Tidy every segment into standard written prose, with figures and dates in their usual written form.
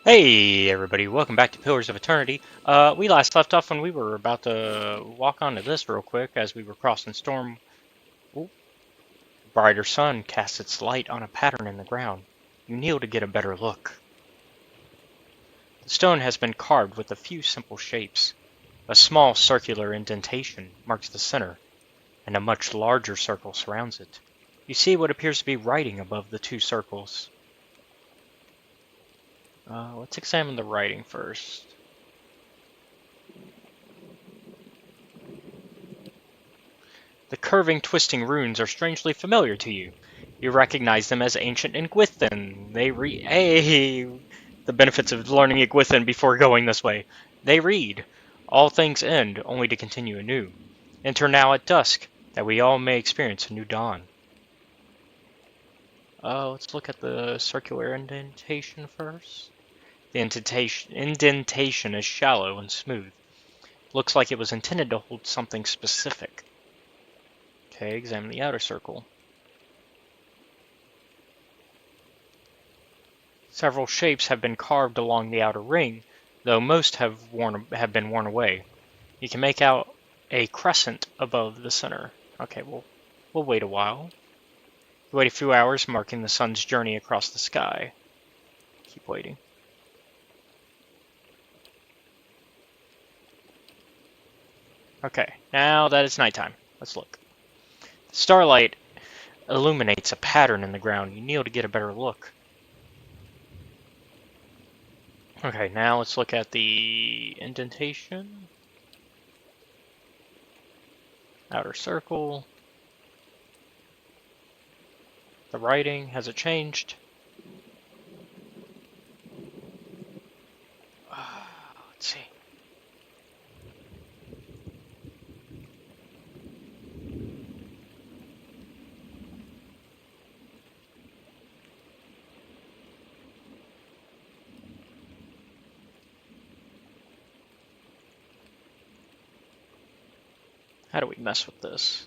Hey everybody, welcome back to Pillars of Eternity. We last left off when we were about to walk onto this real quick as we were crossing storm. Ooh. Brighter sun casts its light on a pattern in the ground. You kneel to get a better look. The stone has been carved with a few simple shapes. A small circular indentation marks the center, and a much larger circle surrounds it. You see what appears to be writing above the two circles. Let's examine the writing first. The curving, twisting runes are strangely familiar to you. You recognize them as ancient Iguithan. Hey! The benefits of learning Iguithan before going this way. They read, all things end, only to continue anew. Enter now at dusk, that we all may experience a new dawn. Let's look at the circular indentation first. The indentation is shallow and smooth. Looks like it was intended to hold something specific. Okay, examine the outer circle. Several shapes have been carved along the outer ring, though most have been worn away. You can make out a crescent above the center. Okay, we'll wait a while. Wait a few hours, marking the sun's journey across the sky. Keep waiting. Okay, now that it's nighttime, let's look. The starlight illuminates a pattern in the ground. You kneel to get a better look. Okay, now let's look at the indentation. Outer circle. The writing, has it changed? Let's see. How do we mess with this?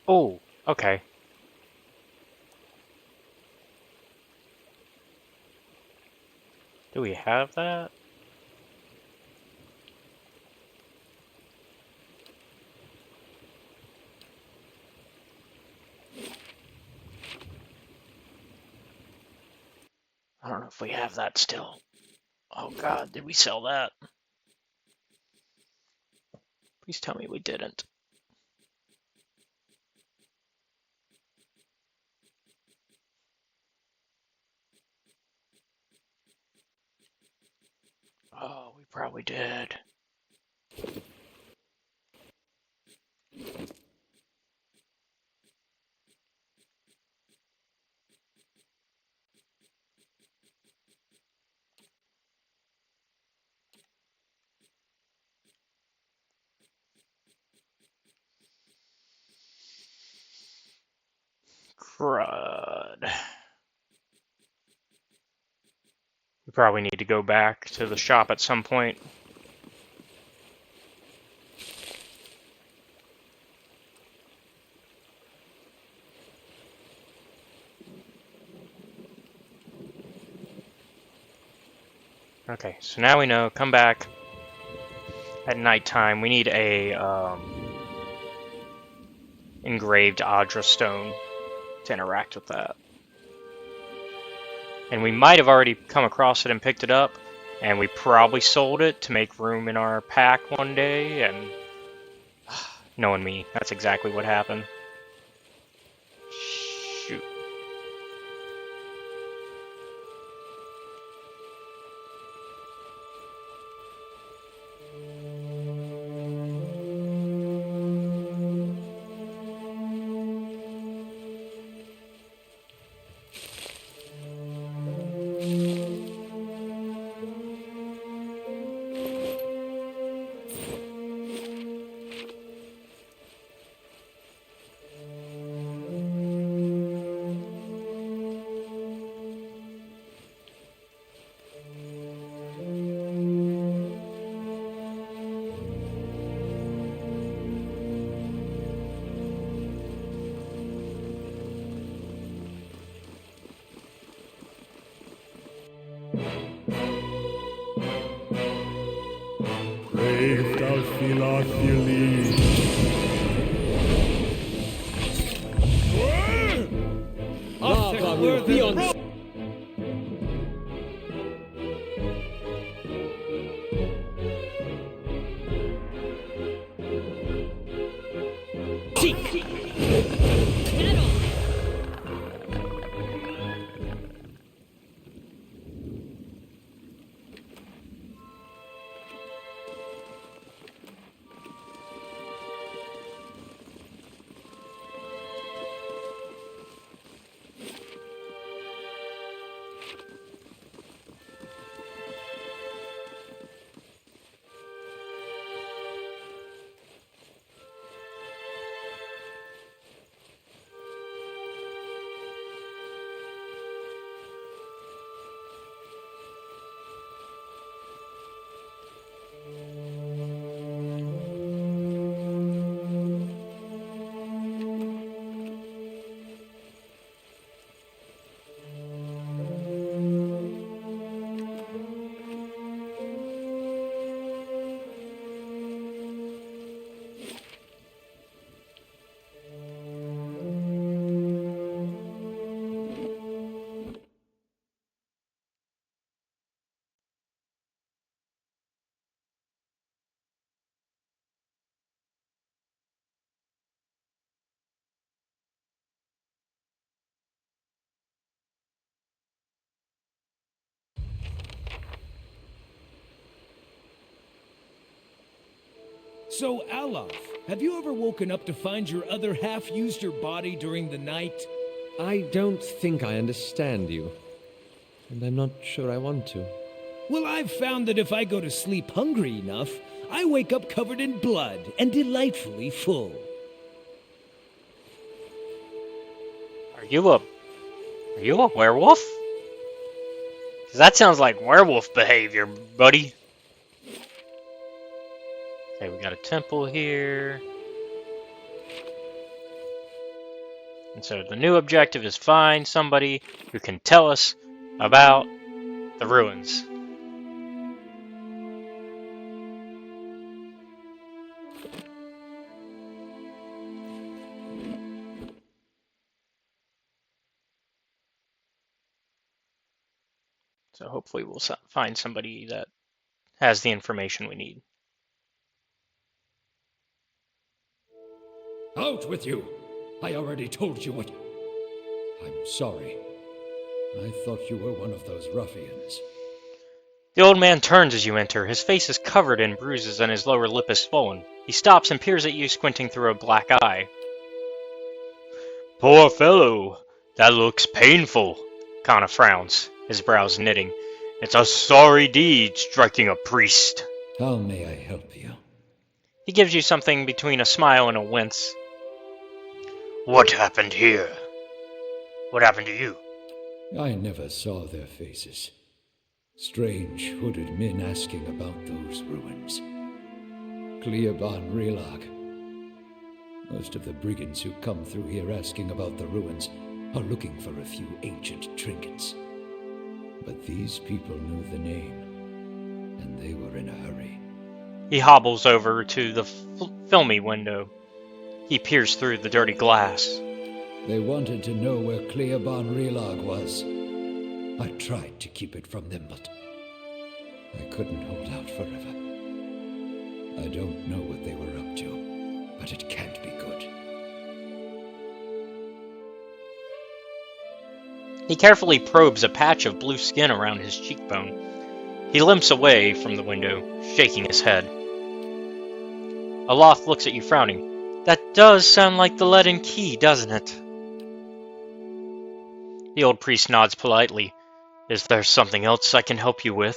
Oh, okay. Do we have that? I don't know if we have that still. Oh god, did we sell that? Please tell me we didn't. Oh, we probably did. Crud. We probably need to go back to the shop at some point. Okay, so now we know. Come back at nighttime. We need a engraved Adra stone to interact with that. And we might have already come across it and picked it up, and we probably sold it to make room in our pack one day, and knowing me, that's exactly what happened. Shoot. If thou filat believe. Lava will be on. So, Alaf, have you ever woken up to find your other half used your body during the night? I don't think I understand you. And I'm not sure I want to. Well, I've found that if I go to sleep hungry enough, I wake up covered in blood and delightfully full. Are you a werewolf? 'Cause that sounds like werewolf behavior, buddy. Okay, we got a temple here. And so the new objective is find somebody who can tell us about the ruins. So hopefully we'll find somebody that has the information we need. Out with you! I already told you what... I'm sorry. I thought you were one of those ruffians. The old man turns as you enter. His face is covered in bruises and his lower lip is swollen. He stops and peers at you, squinting through a black eye. Poor fellow, that looks painful. Kana frowns, his brows knitting. It's a sorry deed, striking a priest. How may I help you? He gives you something between a smile and a wince. What happened here? What happened to you? I never saw their faces. Strange hooded men asking about those ruins. Cleoban Relag. Most of the brigands who come through here asking about the ruins are looking for a few ancient trinkets. But these people knew the name, and they were in a hurry. He hobbles over to the filmy window. He peers through the dirty glass. They wanted to know where Cleoban Relag was. I tried to keep it from them, but I couldn't hold out forever. I don't know what they were up to, but it can't be good. He carefully probes a patch of blue skin around his cheekbone. He limps away from the window, shaking his head. Aloth looks at you, frowning. That does sound like the Leaden Key, doesn't it? The old priest nods politely. Is there something else I can help you with?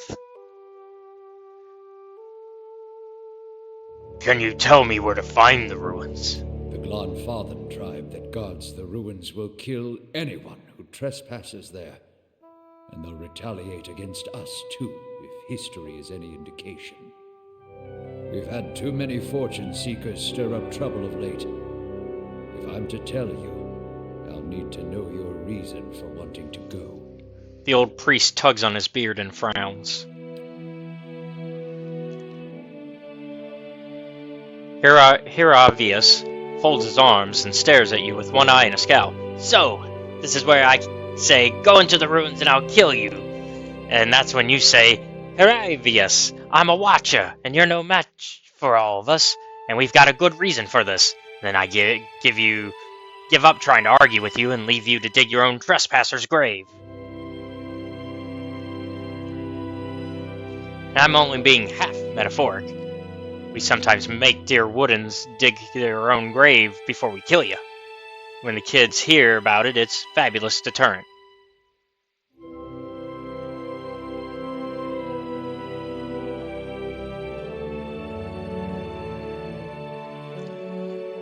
Can you tell me where to find the ruins? The Glanfathan tribe that guards the ruins will kill anyone who trespasses there. And they'll retaliate against us, too, if history is any indication. We've had too many fortune seekers stir up trouble of late. If I'm to tell you, I'll need to know your reason for wanting to go. The old priest tugs on his beard and frowns. Hiravius folds his arms and stares at you with one eye and a scowl. So, this is where I say, go into the ruins and I'll kill you. And that's when you say, Hiravius, I'm a watcher, and you're no match for all of us, and we've got a good reason for this. Then I give up trying to argue with you and leave you to dig your own trespasser's grave. And I'm only being half metaphoric. We sometimes make dear woodens dig their own grave before we kill you. When the kids hear about it, it's fabulous deterrent.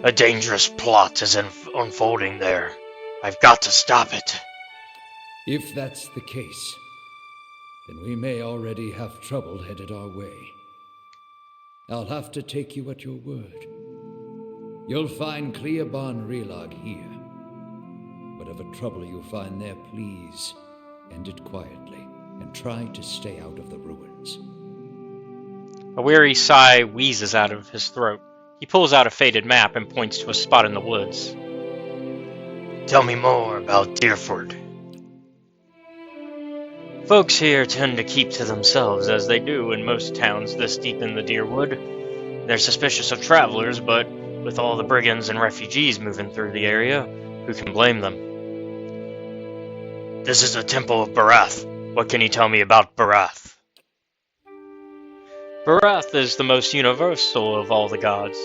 A dangerous plot is unfolding there. I've got to stop it. If that's the case, then we may already have trouble headed our way. I'll have to take you at your word. You'll find Cleoban Relog here. Whatever trouble you find there, please end it quietly and try to stay out of the ruins. A weary sigh wheezes out of his throat. He pulls out a faded map and points to a spot in the woods. Tell me more about Dyrford. Folks here tend to keep to themselves, as they do in most towns this deep in the Dyrwood. They're suspicious of travelers, but with all the brigands and refugees moving through the area, who can blame them? This is a temple of Barath. What can you tell me about Barath? Barath is the most universal of all the gods.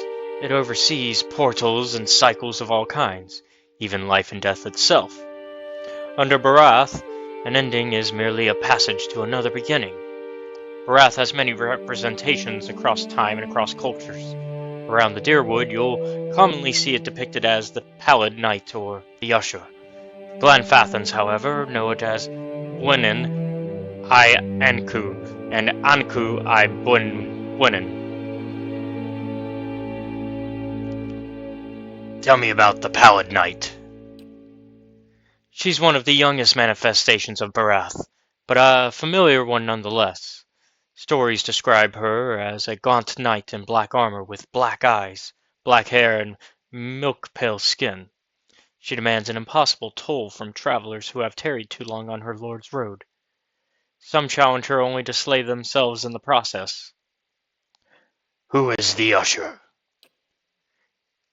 It oversees portals and cycles of all kinds, even life and death itself. Under Barath, an ending is merely a passage to another beginning. Barath has many representations across time and across cultures. Around the Dyrwood, you'll commonly see it depicted as the Pallid Knight or the Usher. Glenfathans, however, know it as Bwynin I Anku and Anku I Bwynin. Tell me about the Pallid Knight. She's one of the youngest manifestations of Barath, but a familiar one nonetheless. Stories describe her as a gaunt knight in black armor with black eyes, black hair, and milk-pale skin. She demands an impossible toll from travelers who have tarried too long on her lord's road. Some challenge her only to slay themselves in the process. Who is the Usher?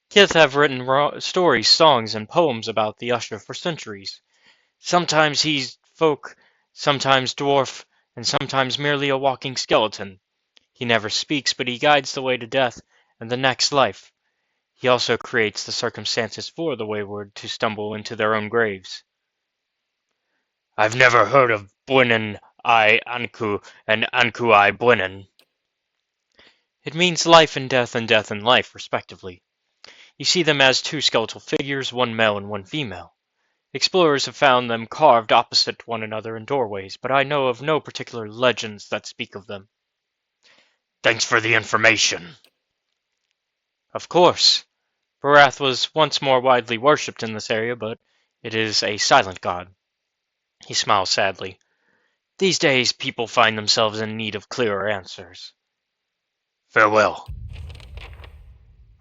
Kith have written stories, songs, and poems about the Usher for centuries. Sometimes he's folk, sometimes dwarf, and sometimes merely a walking skeleton. He never speaks, but he guides the way to death and the next life. He also creates the circumstances for the wayward to stumble into their own graves. I've never heard of Bwynin I Anku and Anku I Bwynin. It means life and death and life, respectively. You see them as two skeletal figures, one male and one female. Explorers have found them carved opposite one another in doorways, but I know of no particular legends that speak of them. Thanks for the information. Of course. Barath was once more widely worshipped in this area, but it is a silent god. He smiles sadly. These days, people find themselves in need of clearer answers. Farewell.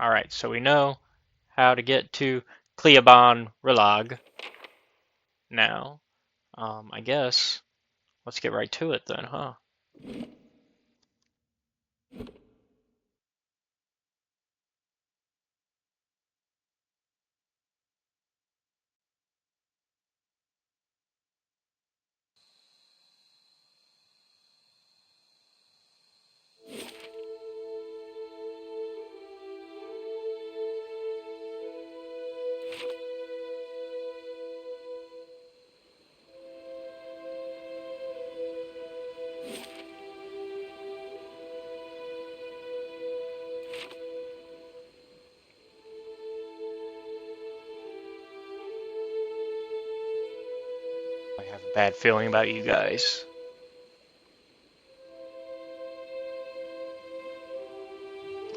Alright, so we know how to get to Cleoban Relog. Now, I guess, let's get right to it then, huh? I have a bad feeling about you guys.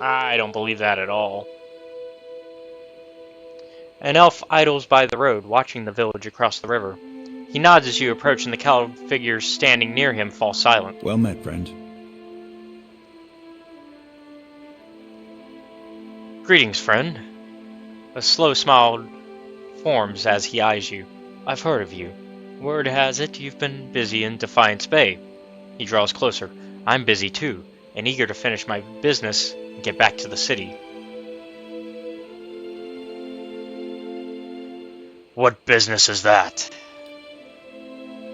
I don't believe that at all. An elf idles by the road, watching the village across the river. He nods as you approach, and the cowled figures standing near him fall silent. Well met, friend. Greetings, friend. A slow smile forms as he eyes you. I've heard of you. Word has it you've been busy in Defiance Bay. He draws closer. I'm busy too, and eager to finish my business and get back to the city. What business is that?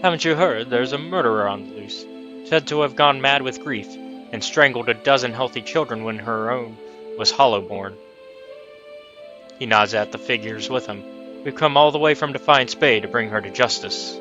Haven't you heard? There's a murderer on the loose, said to have gone mad with grief and strangled a dozen healthy children when her own was hollow-born. He nods at the figures with him. We've come all the way from Defiance Bay to bring her to justice.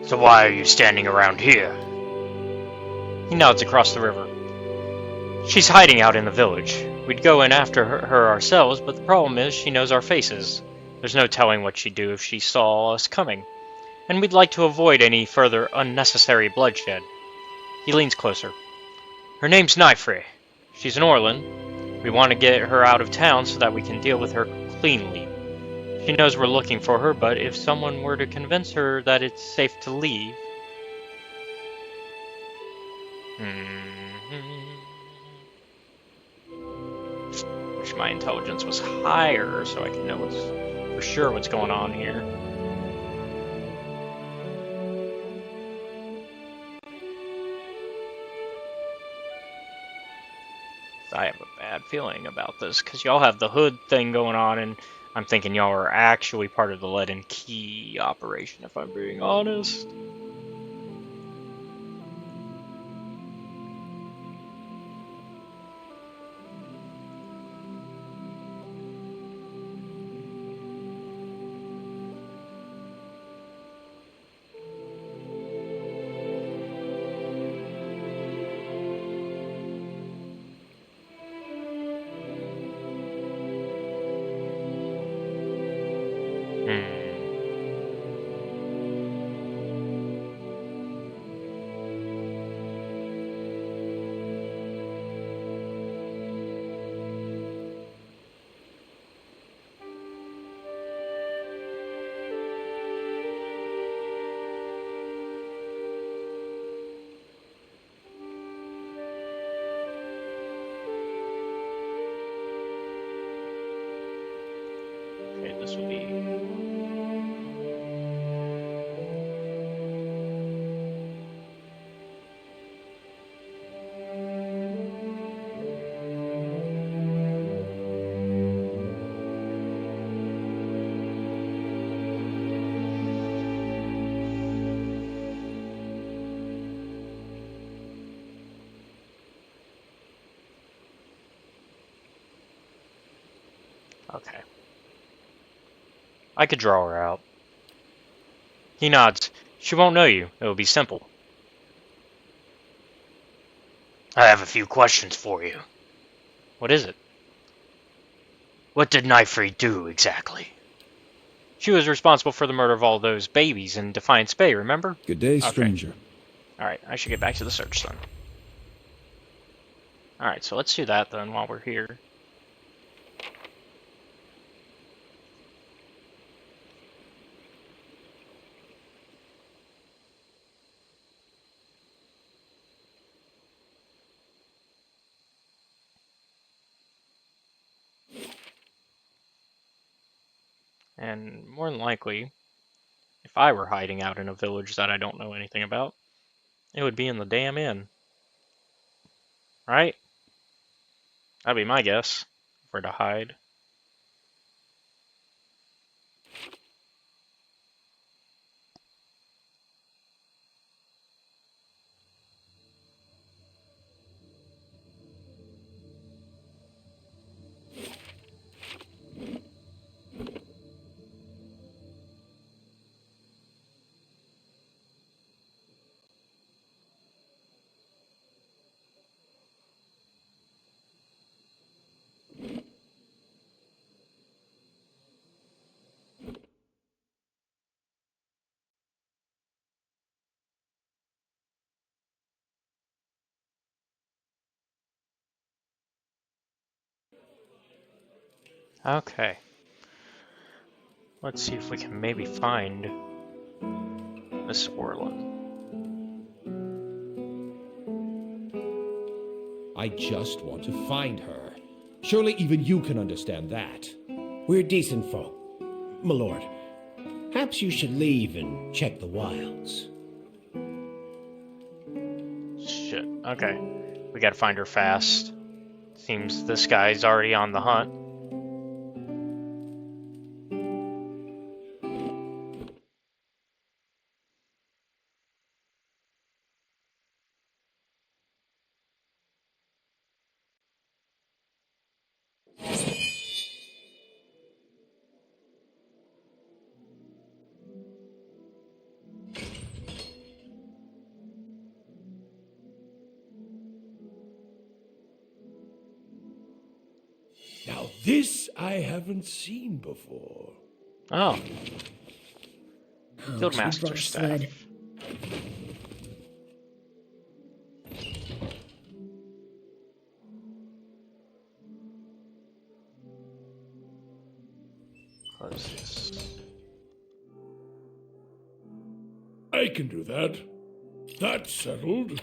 So why are you standing around here? He nods across the river. She's hiding out in the village. We'd go in after her ourselves, but the problem is she knows our faces. There's no telling what she'd do if she saw us coming, and we'd like to avoid any further unnecessary bloodshed. He leans closer. Her name's Nifre. She's an Orlan. We want to get her out of town so that we can deal with her cleanly. She knows we're looking for her, but if someone were to convince her that it's safe to leave... Wish my intelligence was higher so I can know for sure what's going on here. I have a bad feeling about this, because y'all have the hood thing going on, and I'm thinking y'all are actually part of the Leaden Key operation, if I'm being honest. Okay, this will be... Okay. I could draw her out. He nods. She won't know you. It will be simple. I have a few questions for you. What is it? What did Nifre do exactly? She was responsible for the murder of all those babies in Defiance Bay, remember? Good day, Okay. stranger. Alright, I should get back to the search then. Alright, so let's do that then while we're here. And more than likely, if I were hiding out in a village that I don't know anything about, it would be in the damn inn. Right? That'd be my guess. Where to hide. Okay. Let's see if we can maybe find Miss Orlin. I just want to find her. Surely even you can understand that. We're decent folk, my lord. Perhaps you should leave and check the wilds. Shit. Okay. We gotta find her fast. Seems this guy's already on the hunt. Now this I haven't seen before. Oh, Oh, she Fieldmaster brought a staff. sled. Close this. I can do that. That's settled.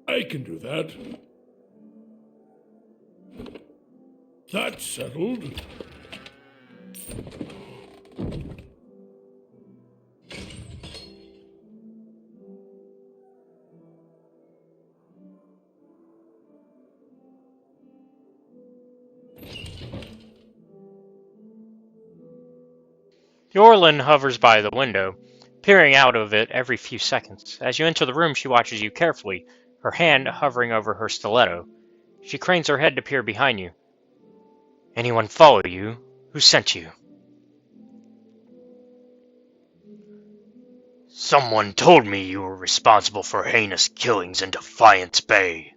I can do that. That's settled. Yorlin hovers by the window, peering out of it every few seconds. As you enter the room, she watches you carefully, her hand hovering over her stiletto. She cranes her head to peer behind you. Anyone follow you? Who sent you? Someone told me you were responsible for heinous killings in Defiance Bay.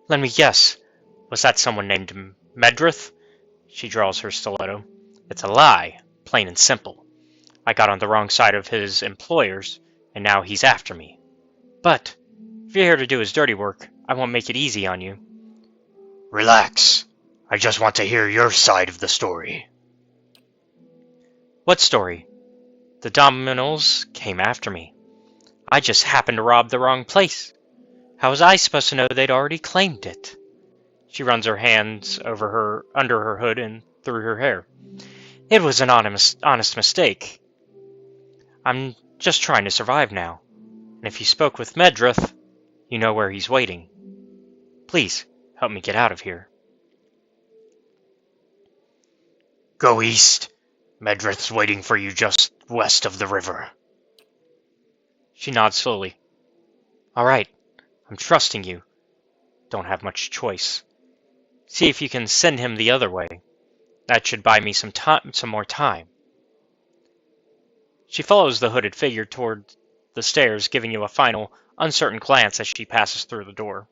Let me guess. Was that someone named Medrith? She draws her stiletto. It's a lie, plain and simple. I got on the wrong side of his employers, and now he's after me. But, if you're here to do his dirty work, I won't make it easy on you. Relax. I just want to hear your side of the story. What story? The Dominoes came after me. I just happened to rob the wrong place. How was I supposed to know they'd already claimed it? She runs her hands over her under her hood and through her hair. It was an honest mistake. I'm just trying to survive now. And if you spoke with Medrith, you know where he's waiting. Please, help me get out of here. Go east. Medrith's waiting for you just west of the river. She nods slowly. All right, I'm trusting you. Don't have much choice. See if you can send him the other way. That should buy me some more time. She follows the hooded figure toward the stairs, giving you a final, uncertain glance as she passes through the door.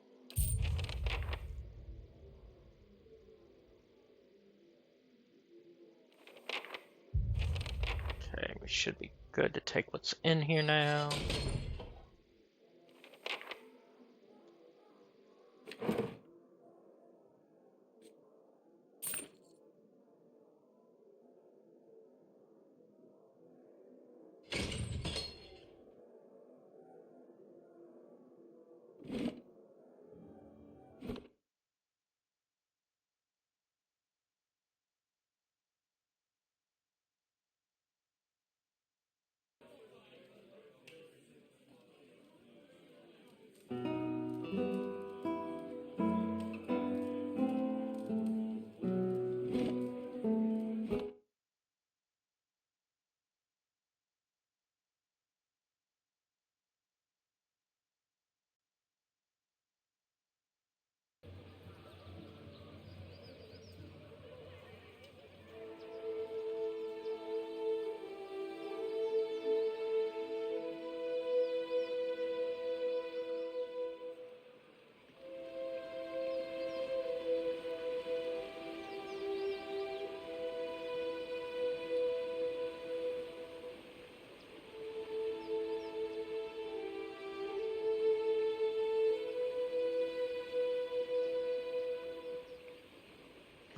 Okay, we should be good to take what's in here now.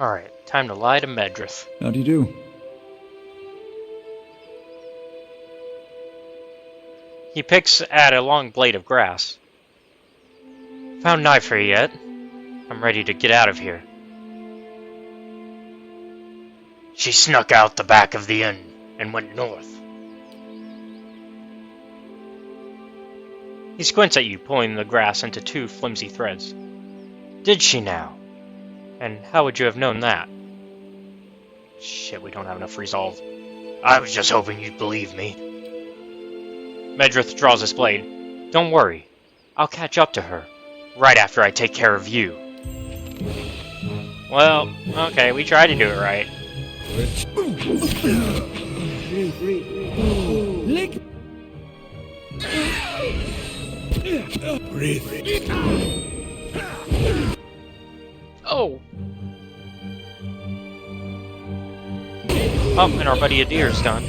Alright, time to lie to Medrith. How do you do? He picks at a long blade of grass. Found knife here yet? I'm ready to get out of here. She snuck out the back of the inn and went north. He squints at you, pulling the grass into two flimsy threads. Did she now? And how would you have known that? Shit, we don't have enough resolve. I was just hoping you'd believe me. Medrith draws his blade. Don't worry. I'll catch up to her. Right after I take care of you. Well, okay, we tried to do it right. Lick. Oh! Oh, and our buddy Adir's done.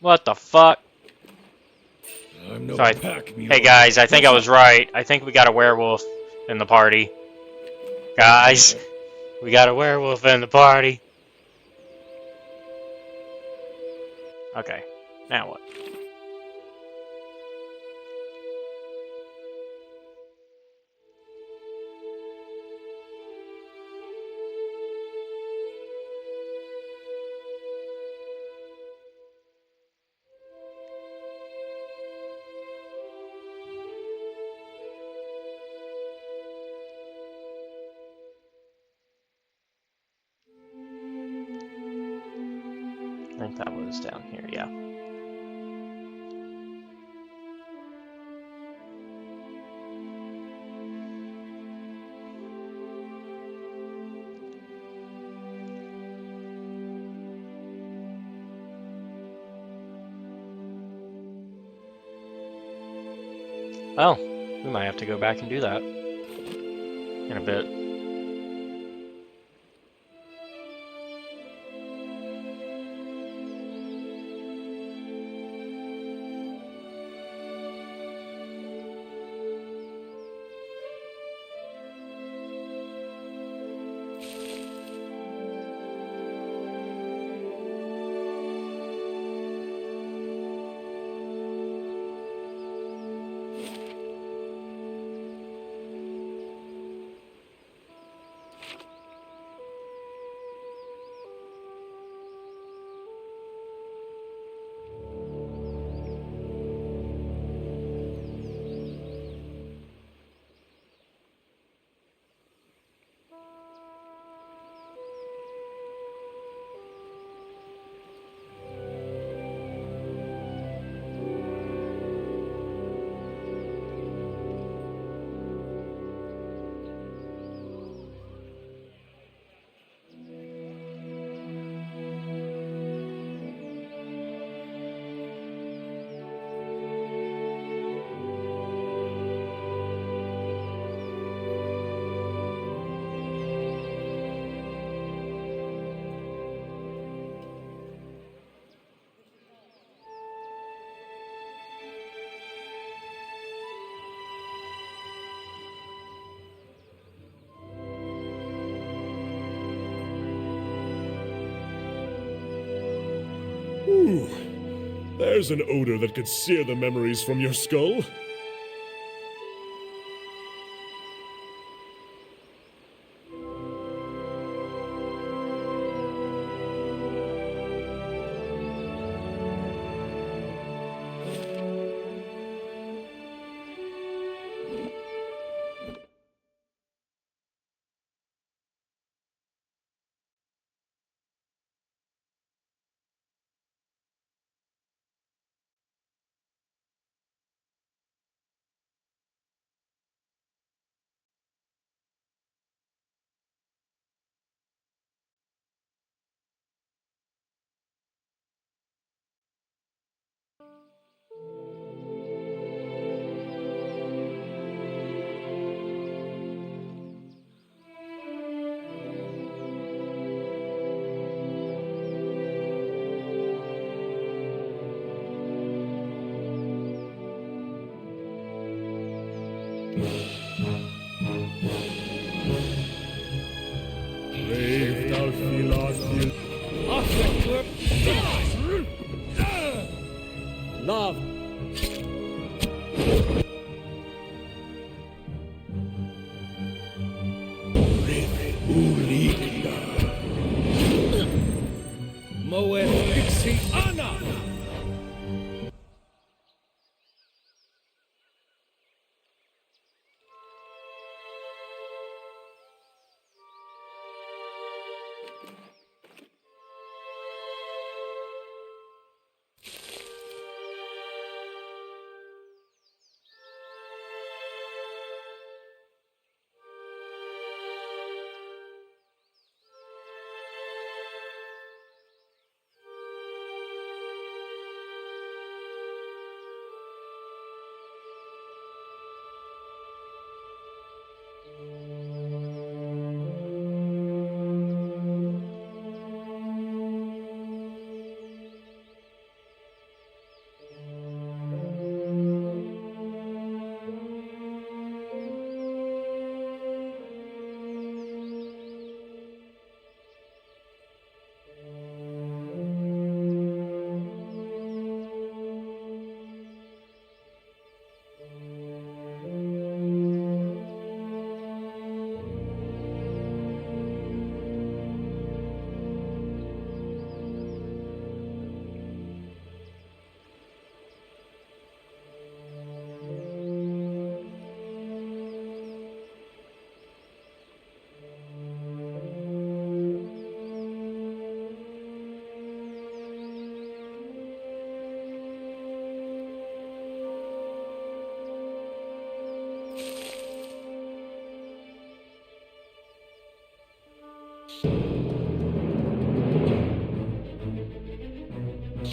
What the fuck? I'm no So pack mule. hey guys, I think I was right. I think we got a werewolf in the party. Guys, we got a werewolf in the party. Okay, now what? I think that was down here, yeah. Well, we might have to go back and do that in a bit. Ooh, there's an odor that could sear the memories from your skull. Brave Dyrford Love. Moe Fixi Anna!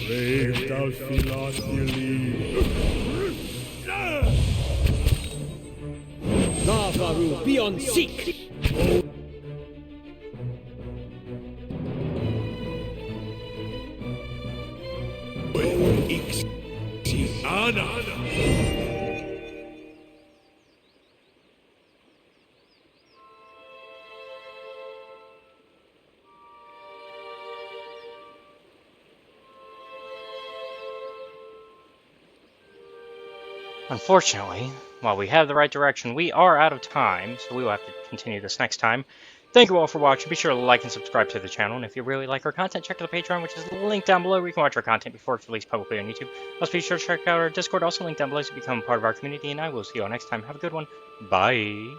Brave Dyrford Navaru, be on seek! Unfortunately, while we have the right direction, we are out of time, so we will have to continue this next time. Thank you all for watching. Be sure to like and subscribe to the channel, and if you really like our content, check out the Patreon, which is linked down below, where you can watch our content before it's released publicly on YouTube. Also, be sure to check out our Discord, also linked down below, to become part of our community, and I will see you all next time. Have a good one. Bye.